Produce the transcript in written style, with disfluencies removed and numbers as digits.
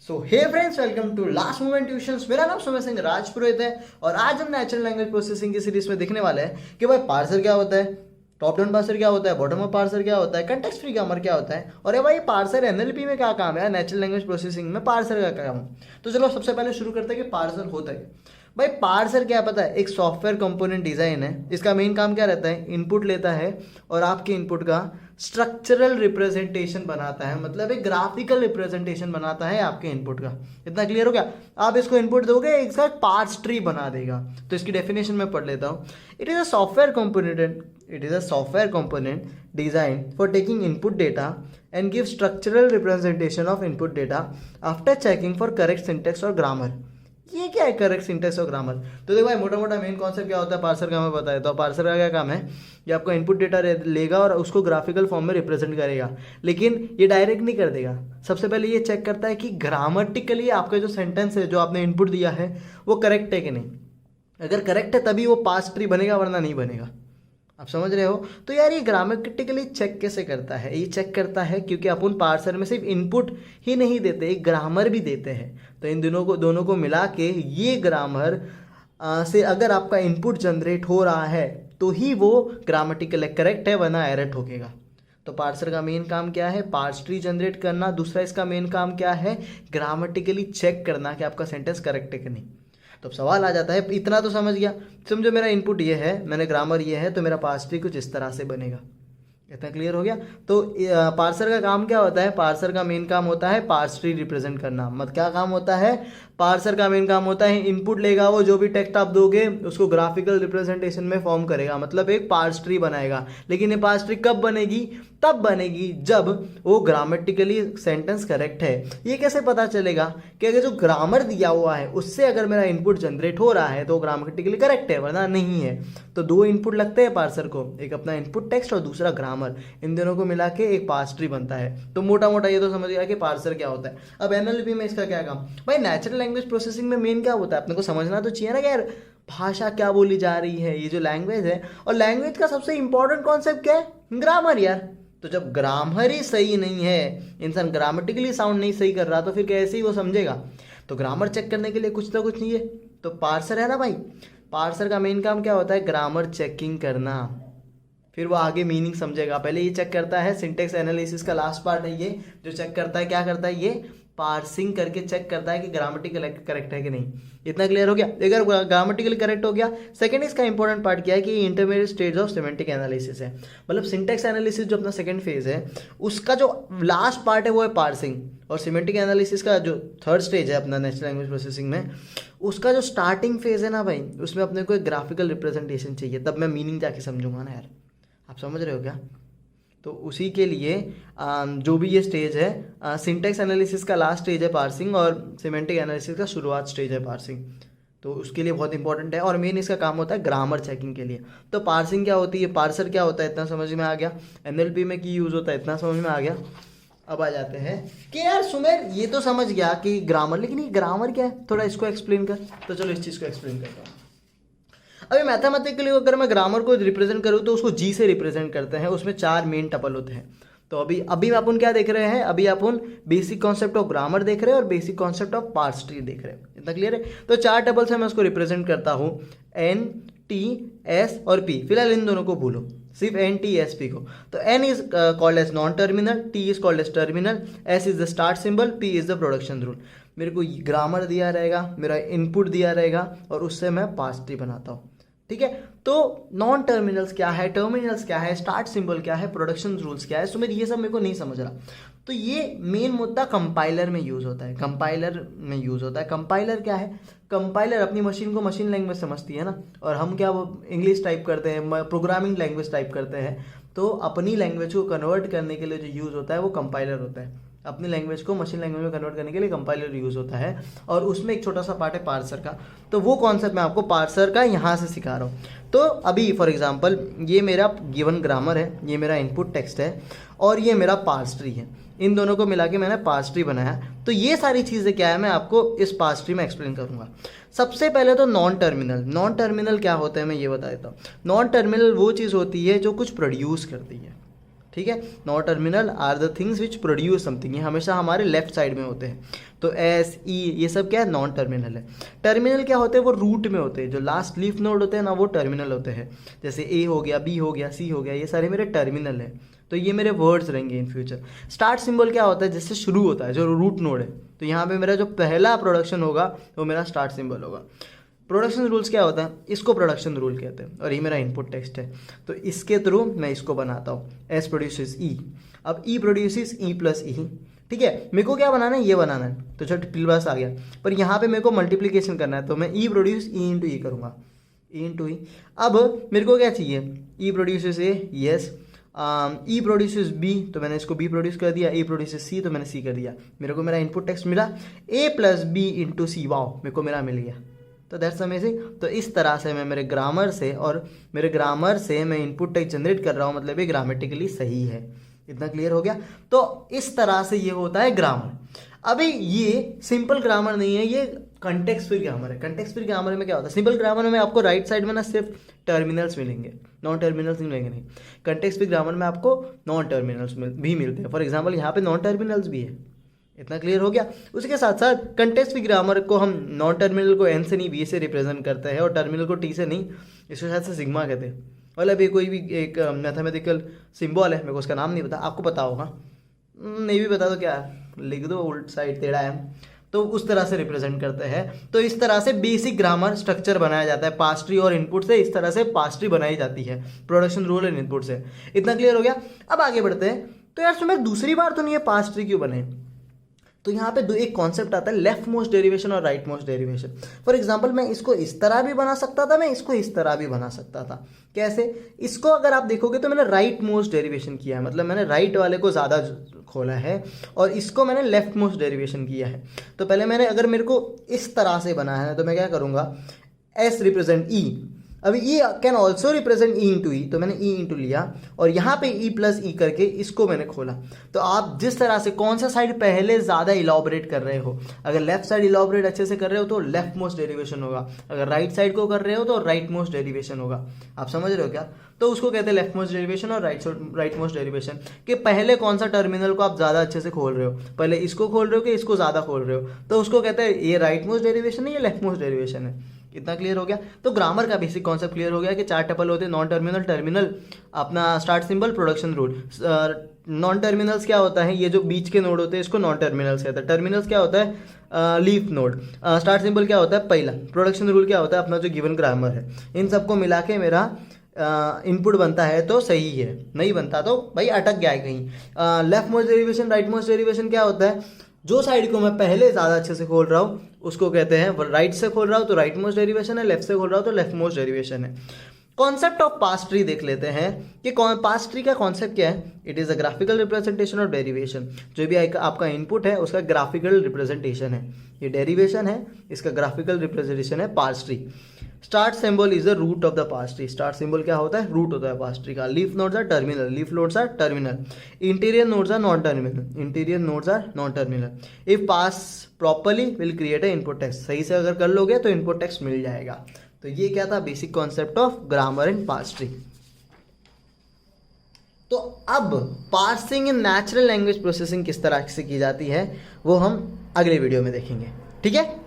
So hey friends, welcome to last moment tuitions. मेरा नाम सुमेश सिंह राजपुरोहित है और आज हम नेचुरल लैंग्वेज प्रोसेसिंग की सीरीज में देखने वाले हैं कि भाई पार्सर क्या होता है, टॉप डाउन पार्सर क्या होता है, बॉटम अप पार्सर क्या होता है, कंटेक्स्ट फ्री ग्रामर क्या होता है, और भाई पार्सर एनएलपी में क्या काम है, नेचुरल लैंग्वेज प्रोसेसिंग में पार्सर का क्या काम है। तो चलो सबसे पहले शुरू करते हैं कि पार्सर होता है। भाई पार्सर क्या पता है, एक सॉफ्टवेयर कंपोनेंट डिजाइन है। इसका मेन काम क्या रहता है, इनपुट लेता है और आपके इनपुट का स्ट्रक्चरल रिप्रेजेंटेशन बनाता है, मतलब एक ग्राफिकल रिप्रेजेंटेशन बनाता है आपके इनपुट का। इतना क्लियर हो गया। आप इसको इनपुट दोगे, इसका पार्स ट्री बना देगा। तो इसकी डेफिनेशन में पढ़ लेता हूँ। It is a software component design for taking input data and give structural representation of input data after checking for correct syntax और ग्रामर। ये क्या है करेक्ट सिंटेक्स और ग्रामर? तो देखो भाई, मोटा मोटा मेन कॉन्सेप्ट क्या होता है पार्सर का मैं बता देता हूँ। पार्सर का क्या काम है, ये आपका इनपुट डेटा लेगा और उसको ग्राफिकल फॉर्म में रिप्रेजेंट करेगा, लेकिन ये डायरेक्ट नहीं कर देगा। सबसे पहले ये चेक करता है कि ग्रामेटिकली आपका जो सेंटेंस है, जो आपने इनपुट दिया है, वो करेक्ट है कि नहीं। अगर करेक्ट है तभी वो पार्स ट्री बनेगा, वरना नहीं बनेगा। आप समझ रहे हो? तो यार ये ग्रामेटिकली चेक कैसे करता है? ये चेक करता है क्योंकि अपन पार्सर में सिर्फ इनपुट ही नहीं देते, एक ग्रामर भी देते हैं। तो इन दोनों को मिला के ये ग्रामर से अगर आपका इनपुट जनरेट हो रहा है तो ही वो ग्रामेटिकली करेक्ट है, वरना एरर ठोकेगा। तो पार्सर का मेन काम क्या है, पार्स ट्री जनरेट करना। दूसरा इसका मेन काम क्या है, ग्रामेटिकली चेक करना कि आपका सेंटेंस करेक्ट है कि नहीं। तो अब सवाल आ जाता है, इतना तो समझ गया, समझो मेरा इनपुट ये है, मैंने ग्रामर ये है, तो मेरा पार्स ट्री कुछ इस तरह से बनेगा। इतना क्लियर हो गया। तो पार्सर का काम क्या होता है, पार्सर का मेन काम होता है पार्स ट्री रिप्रेजेंट करना। मत क्या काम होता है, पार्सर का मेन काम होता है इनपुट लेगा, वो जो भी टेक्स्ट आप दोगे उसको ग्राफिकल रिप्रेजेंटेशन में फॉर्म करेगा, मतलब एक पार्स ट्री बनाएगा। लेकिन ये पार्स ट्री कब बनेगी, तब बनेगी जब वो ग्रामेटिकली सेंटेंस करेक्ट है। ये कैसे पता चलेगा कि अगर जो ग्रामर दिया हुआ है उससे अगर मेरा इनपुट जनरेट हो रहा है तो ग्रामेटिकली करेक्ट है, वरना नहीं है। तो दो इनपुट लगते हैं पार्सर को, एक अपना इनपुट टेक्स्ट और दूसरा ग्रामर। इन दोनों को मिला के एक पार्स ट्री बनता है। तो मोटा मोटा ये तो समझ गया कि पार्सर क्या होता है। अब एनएलपी में इसका क्या काम? भाई नेचुरल लैंग्वेज प्रोसेसिंग में मेन क्या होता है, अपने को समझना तो चाहिए ना कि यार भाषा क्या बोली जा रही है, ये जो लैंग्वेज है। और लैंग्वेज का सबसे इंपॉर्टेंट कॉन्सेप्ट क्या है, ग्रामर यार। तो जब ग्रामर ही सही नहीं है, इंसान ग्रामेटिकली साउंड नहीं सही कर रहा, तो फिर कैसे ही वो समझेगा। तो ग्रामर चेक करने के लिए कुछ ना कुछ नहीं है, तो पार्सर है ना भाई। पार्सर का मेन काम क्या होता है, ग्रामर चेकिंग करना, फिर वो आगे मीनिंग समझेगा। पहले ये चेक करता है, सिंटेक्स एनालिसिस का लास्ट पार्ट है ये, जो चेक करता है, क्या करता है, ये पार्सिंग करके चेक करता है कि ग्रामेटिकल करेक्ट है कि नहीं। इतना क्लियर हो गया। अगर ग्रामेटिकली करेक्ट हो गया, सेकंड इसका इंपॉर्टेंट पार्ट क्या है कि intermediate stage of semantic analysis है। मतलब सिंटेक्स एनालिसिस जो अपना सेकंड फेज है, उसका जो लास्ट पार्ट है वो है पार्सिंग। और सिमेंटिक एनालिसिस का जो थर्ड स्टेज है अपना नेचुरल लैंग्वेज प्रोसेसिंग में, उसका जो स्टार्टिंग फेज है ना भाई, उसमें अपने को एक ग्राफिकल रिप्रेजेंटेशन चाहिए, तब मैं मीनिंग जाके समझूंगा ना यार। आप समझ रहे हो क्या? तो उसी के लिए जो भी ये स्टेज है, सिंटेक्स एनालिसिस का लास्ट स्टेज है पार्सिंग, और सिमेंटिक एनालिसिस का शुरुआत स्टेज है पार्सिंग। तो उसके लिए बहुत इंपॉर्टेंट है और मेन इसका काम होता है ग्रामर चेकिंग के लिए। तो पार्सिंग क्या होती है, पार्सर क्या होता है, इतना समझ में आ गया। एनएलपी में की यूज़ होता है, इतना समझ में आ गया। अब आ जाते हैं कि यार सुमेर, ये तो समझ गया कि ग्रामर, लेकिन ये ग्रामर क्या है, थोड़ा इसको एक्सप्लेन कर। तो चलो इस चीज़ को एक्सप्लेन करता हूँ। अभी मैथमेटिकली अगर मैं ग्रामर को रिप्रेजेंट करूँ तो उसको जी से रिप्रेजेंट करते हैं, उसमें 4 मेन टपल होते हैं। तो अभी अपन क्या देख रहे हैं, अभी अपन बेसिक कॉन्सेप्ट ऑफ ग्रामर देख रहे हैं और basic concept of parse tree देख रहे हैं। इतना क्लियर है? तो 4 टपल से मैं उसको रिप्रेजेंट करता हूँ, एन, टी, एस और पी। फिलहाल इन दोनों को भूलो, सिर्फ एन, टी, एस, पी को। तो N is called as non terminal, T is called as terminal, S is the start symbol, P is the production rule. मेरे को ग्रामर दिया रहेगा, मेरा इनपुट दिया रहेगा और उससे मैं पार्स ट्री बनाता हूँ। ठीक है? तो नॉन टर्मिनल्स क्या है, टर्मिनल्स क्या है, स्टार्ट सिंबल क्या है, प्रोडक्शन रूल्स क्या है, सुमेर ये सब मेरे को नहीं समझ रहा। तो ये मेन मुद्दा कंपाइलर में यूज होता है, कंपाइलर क्या है, कंपाइलर अपनी मशीन को मशीन लैंग्वेज समझती है ना, और हम क्या वो इंग्लिश टाइप करते हैं, प्रोग्रामिंग लैंग्वेज टाइप करते हैं। तो अपनी लैंग्वेज को कन्वर्ट करने के लिए जो यूज होता है वो कंपाइलर होता है। अपनी लैंग्वेज को मशीन लैंग्वेज में कन्वर्ट करने के लिए कंपाइलर यूज होता है, और उसमें एक छोटा सा पार्ट है पार्सर का। तो वो कॉन्सेप्ट मैं आपको पार्सर का यहाँ से सिखा रहा हूँ। तो अभी फॉर एग्जांपल ये मेरा गिवन ग्रामर है, ये मेरा इनपुट टेक्स्ट है और ये मेरा पार्स ट्री है। इन दोनों को मिला के मैंने पार्स ट्री बनाया। तो ये सारी चीज़ें क्या है मैं आपको इस पार्स ट्री में एक्सप्लेन करूँगा। सबसे पहले तो नॉन टर्मिनल क्या होता है मैं ये बता देता हूँ। नॉन टर्मिनल वो चीज़ होती है जो कुछ प्रोड्यूस करती है। ठीक है। Non terminal are the things which produce something, ये हमेशा हमारे लेफ्ट साइड में होते हैं। तो एस ई ये सब क्या है, नॉन टर्मिनल है। टर्मिनल क्या होते हैं, वो रूट में होते हैं, जो लास्ट लीफ नोड होते हैं ना वो टर्मिनल होते हैं। जैसे ए हो गया, बी हो गया, सी हो गया, ये सारे मेरे टर्मिनल है। तो ये मेरे वर्ड्स रहेंगे इन फ्यूचर। स्टार्ट सिंबल क्या होता है, जिससे शुरू होता है, जो रूट नोड है। तो यहाँ पे मेरा जो पहला प्रोडक्शन होगा वो मेरा स्टार्ट सिंबल होगा। प्रोडक्शन रूल्स क्या होता है, इसको प्रोडक्शन रूल कहते हैं, और ये मेरा इनपुट टेक्स्ट है। तो इसके थ्रू मैं इसको बनाता हूँ, एस प्रोड्यूसेस ई। अब ई प्रोड्यूसेस ई प्लस ई, ठीक है। मेरे को क्या बनाना है, ये बनाना है, तो चलो प्लस आ गया। पर यहाँ पे मेरे को मल्टीप्लीकेशन करना है, तो मैं ई प्रोड्यूस ई इंटू ई करूँगा, ई इंटू ई। अब मेरे को क्या चाहिए, ई प्रोड्यूसेस ए, यस। ई प्रोड्यूसेस बी, तो मैंने इसको बी प्रोड्यूस कर दिया। ए प्रोड्यूसेस सी, तो मैंने सी कर दिया। मेरे को मेरा इनपुट टेक्स्ट मिला ए प्लस बी इंटू सी, वाओ मेरे को मेरा मिल गया। तो दैट्स अमेजिंग। तो इस तरह से मैं मेरे ग्रामर से, और मेरे ग्रामर से मैं इनपुट टेक्स्ट जनरेट कर रहा हूँ, मतलब ये ग्रामेटिकली सही है। इतना क्लियर हो गया। तो इस तरह से ये होता है ग्रामर। अभी ये सिंपल ग्रामर नहीं है, ये कंटेक्स्ट फ्री ग्रामर है। कंटेक्स्ट फ्री ग्रामर में क्या होता है, सिंपल ग्रामर में आपको राइट साइड में ना सिर्फ टर्मिनल्स मिलेंगे, नॉन टर्मिनल्स नहीं मिलेंगे। नहीं, कंटेक्स्ट फ्री ग्रामर में आपको नॉन टर्मिनल्स भी मिलते हैं। फॉर एग्जाम्पल यहाँ पे नॉन टर्मिनल्स भी है। इतना क्लियर हो गया। उसके साथ साथ कंटेक्स्ट फ्री ग्रामर को हम नॉन टर्मिनल को एन से नहीं बी से रिप्रेजेंट करते हैं, और टर्मिनल को टी से नहीं, इसको शायद से सिग्मा कहते हैं। मतलब ये कोई भी एक मैथमेटिकल सिंबल है, मेरे को उसका नाम नहीं पता, आपको पता होगा, नहीं भी पता तो क्या लिख दो, उल्ट साइड टेढ़ा है, तो उस तरह से रिप्रेजेंट करते हैं। तो इस तरह से बेसिक ग्रामर स्ट्रक्चर बनाया जाता है पास्ट ट्री और इनपुट से। इस तरह से पास्ट ट्री बनाई जाती है प्रोडक्शन रूल एंड इनपुट से। इतना क्लियर हो गया। अब आगे बढ़ते हैं। तो यार तुम्हें दूसरी बार तो नहीं है पास्ट ट्री क्यों बने, तो यहाँ पे एक कॉन्सेप्ट आता है लेफ्ट मोस्ट डेरिवेशन और right most derivation. For example मैं इसको इस तरह भी बना सकता था, मैं इसको इस तरह भी बना सकता था। कैसे, इसको अगर आप देखोगे तो मैंने राइट मोस्ट डेरिवेशन किया है, मतलब मैंने राइट वाले को ज़्यादा खोला है, और इसको मैंने लेफ्ट मोस्ट डेरिवेशन किया है। तो पहले मैंने, अगर मेरे को इस तरह से बनाया है तो मैं क्या करूँगा, एस रिप्रेजेंट ई। अभी E can also represent E into E, तो मैंने ई इंटू लिया, और यहाँ पे ई प्लस ई करके इसको मैंने खोला। तो आप जिस तरह से कौन सा साइड पहले ज़्यादा इलॉबरेट कर रहे हो, अगर लेफ्ट साइड इलॉबरेट अच्छे से कर रहे हो तो लेफ्ट मोस्ट डेरिवेशन होगा, अगर राइट साइड को कर रहे हो तो राइट मोस्ट डेरिवेशन होगा। आप समझ रहे हो क्या। तो उसको कहते हैं लेफ्ट मोस्ट डेरिवेशन और राइट मोस्ट डेरिवेशन, कि पहले कौन सा टर्मिनल को आप ज़्यादा अच्छे से खोल रहे हो, पहले इसको खोल रहे हो कि इसको ज़्यादा खोल रहे हो, तो उसको कहते हैं ये राइट मोस्ट डेरिवेशन है, ये लेफ्ट मोस्ट डेरिवेशन है। इतना क्लियर हो गया। तो ग्रामर का बेसिक कॉन्सेप्ट क्लियर हो गया कि 4 टपल होते हैं, नॉन टर्मिनल, टर्मिनल, अपना start symbol, production rule. Non terminals क्या होता है, ये जो बीच के नोड होते हैं इसको नॉन टर्मिनल्स कहते हैं। टर्मिनल्स क्या होता है, लीफ नोड। स्टार्ट सिंबल क्या होता है, पहला। प्रोडक्शन रूल क्या होता है, अपना जो गिवन ग्रामर है। इन सबको मिला के मेरा इनपुट बनता है तो सही है, नहीं बनता तो भाई अटक गया है कहीं। Left most derivation, right most derivation क्या होता है, जो साइड को मैं पहले ज़्यादा अच्छे से खोल रहा हूँ उसको कहते हैं, राइट से खोल रहा हूँ तो राइट मोस्ट डेरिवेशन है, लेफ्ट से खोल रहा हूँ तो लेफ्ट मोस्ट डेरिवेशन है। कॉन्सेप्ट ऑफ पास्ट ट्री देख लेते हैं कि पास्ट ट्री का कॉन्सेप्ट क्या है। It is a graphical representation of derivation. जो भी आपका इनपुट है उसका ग्राफिकल रिप्रेजेंटेशन है, ये डेरिवेशन है, इसका ग्राफिकल रिप्रेजेंटेशन है पास्ट tree. Start symbol is the root of the पास्ट ट्री। स्टार्ट सिंबल क्या होता है, रूट होता है पास्ट ट्री का। Leaf nodes are terminal, leaf nodes are terminal. Interior nodes are non terminal, interior nodes are non terminal. If parse properly will create a input text. सही से अगर कर लोगे तो इनपुट टेक्स्ट मिल जाएगा। तो ये क्या था, basic concept of grammar in past tree. तो अब parsing in natural language processing किस तरह से की जाती है वो हम अगले वीडियो में देखेंगे, ठीक है।